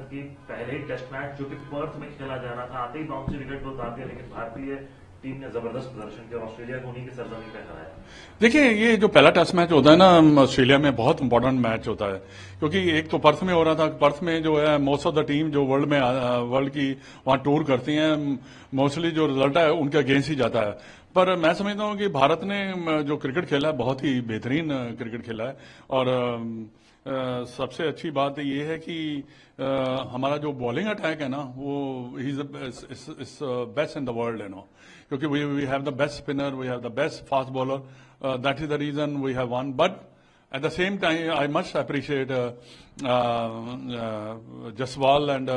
कि पहले ही test match जो कि पर्थ में खेला जा रहा था, आते ही बाउंड्री विकेट को उतार दिया, लेकिन भारतीय टीम ने जबरदस्त प्रदर्शन किया और ऑस्ट्रेलिया को उन्हीं की सरजमी पे हराया। देखिए, ये जो पहला टेस्ट मैच होता है ना ऑस्ट्रेलिया में, बहुत इंपॉर्टेंट मैच होता है, क्योंकि एक तो पर्थ में हो रहा था। पर्थ में जो है मोस्ट ऑफ द टीम जो वर्ल्ड की वहां टूर करती हैं, मोस्टली जो रिजल्ट है उनके अगेंस्ट ही जाता है। पर मैं समझता हूं कि भारत ने जो क्रिकेट खेला है बहुत ही बेहतरीन क्रिकेट खेला है। और सबसे अच्छी बात ये है कि हमारा जो बॉलिंग अटैक है ना, वो ही is best in the world, क्योंकि we have the best spinner, we have the best fast bowler, that is the reason we have won. But at the same time, I must appreciate Jaswal and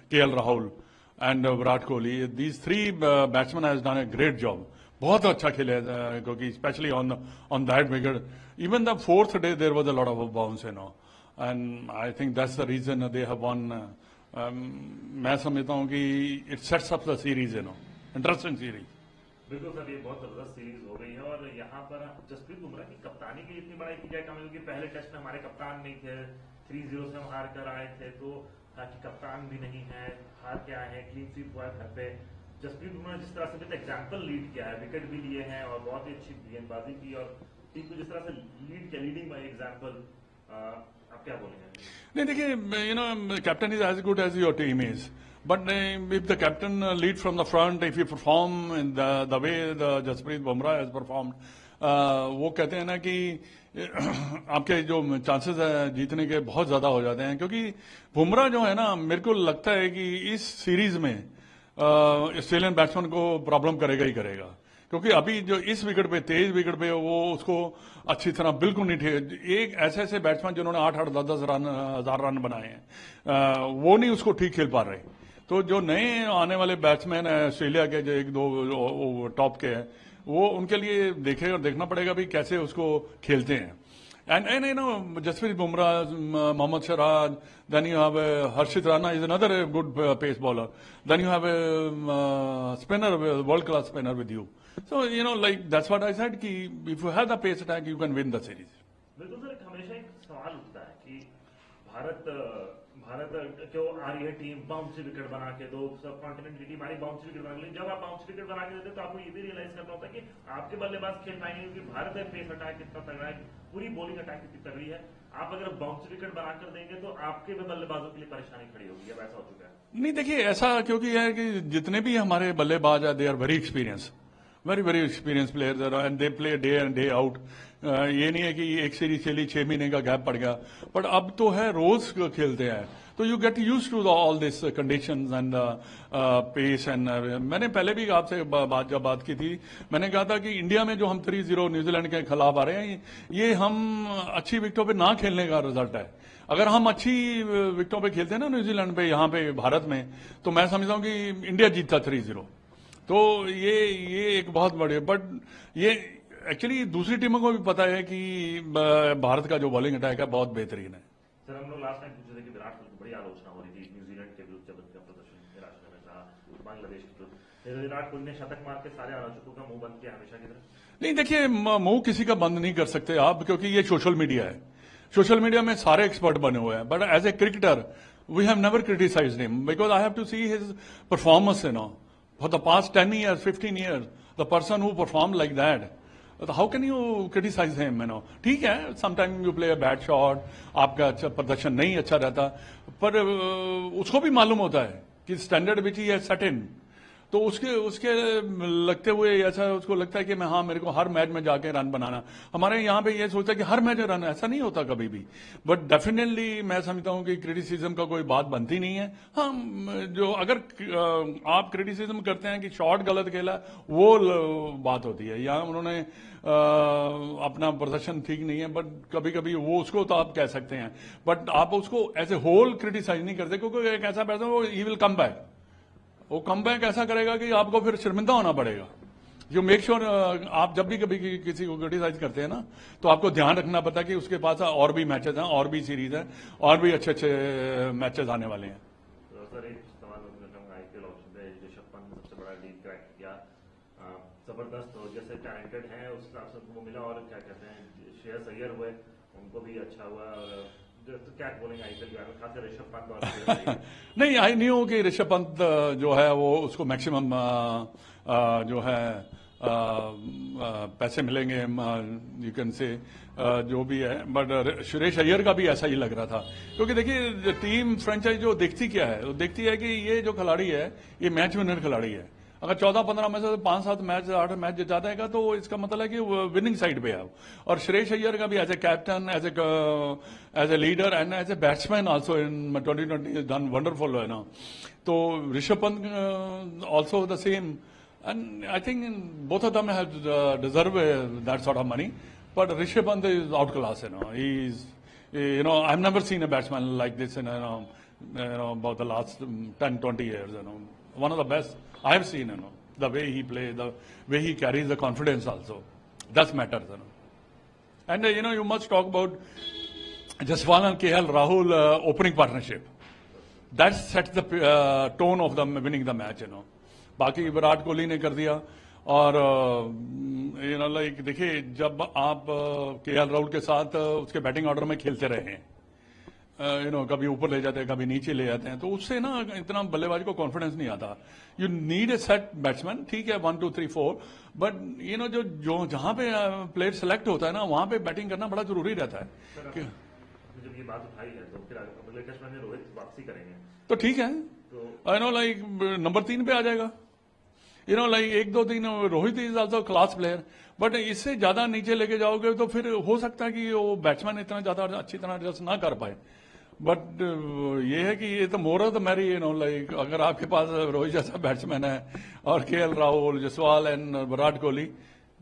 KL Rahul and Virat Kohli. These three batsmen has done a great job. बहुत अच्छा खेले, क्योंकि especially on that wicket. Even the fourth day there was a lot of bounce, and I think that's the reason they have won. मैं समझता हूँ कि it sets up the series, interesting series. बिल्कुल sir, ये बहुत जबरदस्त series हो गई है और यहाँ पर जसप्रीत बुमराह की कप्तानी की इतनी बड़ाई की जाए कम, क्योंकि पहले टेस्ट में हमारे कप्तान नहीं थे, 3-0 से हम हार कर आए थे, तो कि कप्तान भी नहीं है, हार के आए हैं, क्लीन स्वीप हुआ है घर पे। जसप्रीत बुमराह जिस तरह से एग्जाम्पल लीड किया है, विकेट भी लिए हैं और बहुत ही अच्छी गेंदबाजी की और टीम को जिस तरह से लीड किया, लीडिंग बाय एग्जाम्पल, आप क्या बोलेंगे? नहीं, देखिए, captain is as good as your team is. But if the captain lead from the front, if you perform in the way the Jasprit Bumrah has performed, वो कहते हैं ना कि आपके जो चांसेस है जीतने के बहुत ज्यादा हो जाते हैं, क्योंकि बुमराह जो है ना, मेरे को लगता है कि इस सीरीज में ऑस्ट्रेलियन बैट्समैन को प्रॉब्लम करेगा ही करेगा, क्योंकि अभी जो इस विकेट पे, तेज विकेट पे, वो उसको अच्छी तरह बिल्कुल नहीं ठीक। एक ऐसे बैट्समैन जिन्होंने 8-8, 10-10 रन, 1000 रन बनाए हैं, वो नहीं उसको ठीक खेल पा रहे। तो जो नए आने वाले बैट्समैन है ऑस्ट्रेलिया के, जो एक दो टॉप के हैं, वो उनके लिए देखना पड़ेगा भी कैसे उसको खेलते हैं। And Jasprit Bumrah, Mohammed Siraj, then you have Harshit Rana is another good pace bowler, then you have spinner, world class spinner with you. So, like, that's what I said, कि if you have the pace attack, you can win the series. बिल्कुल sir, हमेशा एक सवाल उठता है कि भारत क्यों आ रही है टीम बाउंसी विकेट बना के, दो सब कॉन्टिनेंट की टीम आ रही बाउंसी विकेट बना के, जब आप बाउंसी विकेट बना के देते तो आपको ये भी रियलाइज करना होता है कि आपके बल्लेबाज खेल पाएंगे, क्योंकि भारत है पेस अटैक कितना तगड़ा है, पूरी बॉलिंग अटैक कितनी तगड़ी है। आप अगर बाउंसी विकेट बनाकर देंगे तो आपके भी बल्लेबाजों के लिए परेशानी खड़ी होगी, अब ऐसा हो चुका है। नहीं, देखिए, ऐसा क्योंकि है कि जितने भी हमारे बल्लेबाज है, they are very experience, very experience players, and they play day and day out. ये नहीं है कि एक सीरीज खेली 6 महीने का गैप पड़ गया, बट अब तो है रोज खेलते हैं, तो you get use to all this conditions and pace. And मैंने पहले भी आपसे जब बात की थी, मैंने कहा था कि इंडिया में जो हम 3-0 न्यूजीलैंड के खिलाफ आ रहे हैं, ये हम अच्छी विकेटों पे ना खेलने का रिजल्ट है। अगर हम अच्छी विकेटों पे खेलते हैं ना न्यूजीलैंड पे, यहाँ पे भारत में, तो मैं समझता हूँ कि इंडिया जीतता 3-0। तो ये एक बहुत बड़े, बट ये एक्चुअली दूसरी टीमों को भी पता है कि भारत का जो बॉलिंग अटैक है बहुत बेहतरीन है। सर, हम लोग लास्ट टाइम पूछे थे कि विराट कोहली की बड़ी आलोचना हो रही थी न्यूजीलैंड के विरुद्ध, जब उनका प्रदर्शन निराशा में रहा, बांग्लादेश के विरुद्ध विराट कोहली ने शतक मार के सारे आलोचकों का मुंह बंद किया हमेशा की तरह। नहीं, देखिए, मुंह किसी का बंद नहीं कर सकते आप, क्योंकि ये सोशल मीडिया है। सोशल मीडिया में सारे एक्सपर्ट बने हुए हैं, but as a cricketer we have never criticized him, because I have to see his performance, for the past 10 years, 15 years, the person who performed like that, how can you criticize him? ठीक है, sometimes you play a bad shot, आपका अच्छा प्रदर्शन नहीं अच्छा रहता, पर उसको भी मालूम होता है कि स्टैंडर्ड विच ही है सेट इन, तो उसके लगते हुए ऐसा उसको लगता है कि मैं, हाँ, मेरे को हर मैच में जाके रन बनाना। हमारे यहाँ पे ये सोचता है कि हर मैच में रन, ऐसा नहीं होता कभी भी। बट डेफिनेटली मैं समझता हूँ कि क्रिटिसिज्म का कोई बात बनती नहीं है। हाँ, जो अगर आप क्रिटिसिज्म करते हैं कि शॉट गलत खेला, वो बात होती है, या उन्होंने अपना प्रदर्शन ठीक नहीं है, बट कभी कभी वो उसको तो आप कह सकते हैं, बट आप उसको एज ए होल क्रिटिसाइज नहीं करते, क्योंकि एक ऐसा person, he will come back, वो कम बैक ऐसा करेगा कि आपको फिर शर्मिंदा होना पड़ेगा। जो मेक श्योर आप जब भी कभी किसी को क्रिटिसाइज करते हैं ना, तो आपको ध्यान रखना पड़ता है कि उसके पास और भी मैचेस हैं, और भी सीरीज हैं, और भी अच्छे अच्छे मैचेस आने वाले हैं। तो सर, एक सवाल आईपीएल ऑप्शन पे ऋषभ पंत सबसे बड़ा डील क्रैक किया, जबरदस्त हो, जैसे टैलेंटेड है उस हिसाब से उनको मिला, और क्या कहते हैं, श्रेयस अय्यर हुए, उनको भी अच्छा हुआ, और तो क्या बोलेंगे आईपीएल के बारे में, खासकर ऋषभ पंत और नहीं, आई न्यू कि ऋषभ पंत जो है वो उसको मैक्सिमम जो है पैसे मिलेंगे, यू कैन से जो भी है, बट सुरेश अय्यर का भी ऐसा ही लग रहा था। क्योंकि देखिए टीम फ्रेंचाइज जो देखती क्या है, वो देखती है कि ये जो खिलाड़ी है ये मैच विनर खिलाड़ी है। अगर 14-15 में से 5-7 मैच 8 मैच जिता देगा तो इसका मतलब है कि विनिंग साइड पे है। और सुरेश अय्यर का भी as a captain, as a leader and as a batsman also in 2020 done wonderful है ना। तो Rishabh Pant also the same, and I think both of them have deserve that sort of money. But Rishabh Pant is outclass, I've never seen a batsman like this in, about the last 10-20 years, One of the best I have seen, the way he plays, the way he carries the confidence also. That matters, And, you must talk about Jaiswal and KL Rahul opening partnership. That sets the tone of them winning the match, बाकी विराट कोहली ने कर दिया। और like देखिए, जब आप KL Rahul के साथ उसके बैटिंग ऑर्डर में खेलते रहे हैं, कभी ऊपर ले जाते हैं कभी नीचे ले जाते हैं, तो उससे ना इतना बल्लेबाज को कॉन्फिडेंस नहीं आता। You need a set batsman, ठीक है 1 2 3 4, बट जो जहां पे प्लेयर सेलेक्ट होता है ना वहां पे बैटिंग करना बड़ा जरूरी रहता है। जब ये बात उठाई है तो फिर अगले टेस्ट में रोहित वापसी करेंगे तो ठीक है, तो लाइक नंबर 3 पे आ जाएगा। Like 1-2-3 Rohit is also class player, but इससे ज्यादा नीचे लेके जाओगे तो फिर हो सकता है कि वो बैट्समैन इतना ज्यादा अच्छी तरह एडजस्ट ना कर पाए। बट ये है कि ये तो more of the merry, like अगर आपके पास रोहित जैसा बैट्समैन है और केएल राहुल, जसवाल एंड विराट कोहली,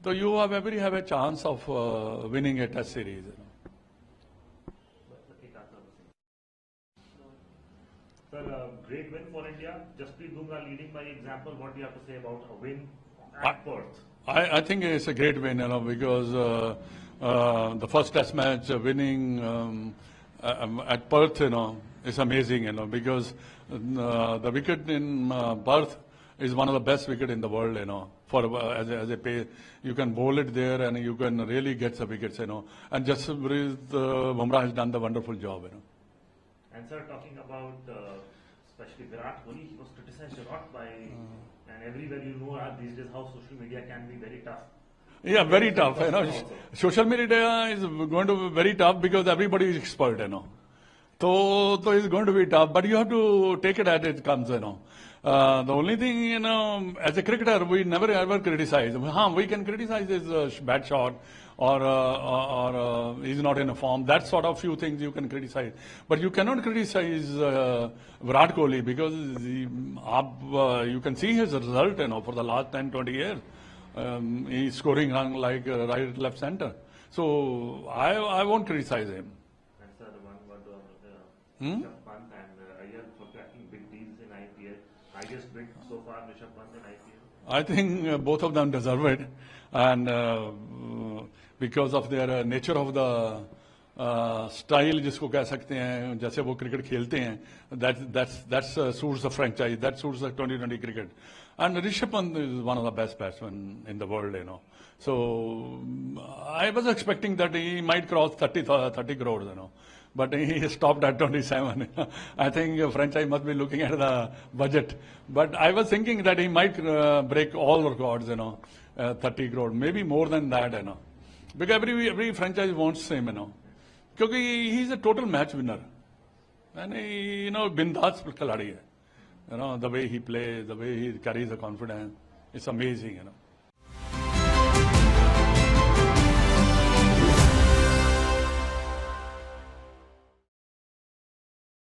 तो you have a chance of winning a test series. Sir, great win for India. Jasprit Bumrah leading by example. What do you have to say about a win at Perth? I think it's a great win, because the first Test match winning at Perth, is amazing, because the wicket in Perth is one of the best wicket in the world, For as a pay, you can bowl it there and you can really get the wickets, And Jasprit Bumrah has done the wonderful job, And sir, talking about especially Virat Kohli, he was criticized a lot by, and everywhere these days how social media can be very tough. Yeah, very tough. Social media is going to be very tough because everybody is expert, So it's going to be tough, but you have to take it as it comes, The only thing, as a cricketer, we never ever criticize. We can criticize his bad shot or he's not in a form. That sort of few things you can criticize. But you cannot criticize Virat Kohli because you can see his result, for the last 10-20 years. He's scoring run like right, left, center. So I won't criticize him. And sir, one word Rishabh Pant and Iyer for cracking big deals in IPL. Highest bid so far, Rishabh Pant in IPL. I think both of them deserve it, and because of their nature of the style, जिसको कह सकते हैं, जैसे वो cricket खेलते हैं, that suits the franchise, that suits the 2020 cricket. And Rishabh Pant is one of the best batsmen in the world, So I was expecting that he might cross 30 crores, But he stopped at 27. I think franchise must be looking at the budget. But I was thinking that he might break all records, 30 crores, maybe more than that, Because every franchise wants him, Because he's a total match winner. And he, bindas खिलाड़ी है. The way he plays, the way he carries the confidence, it's amazing,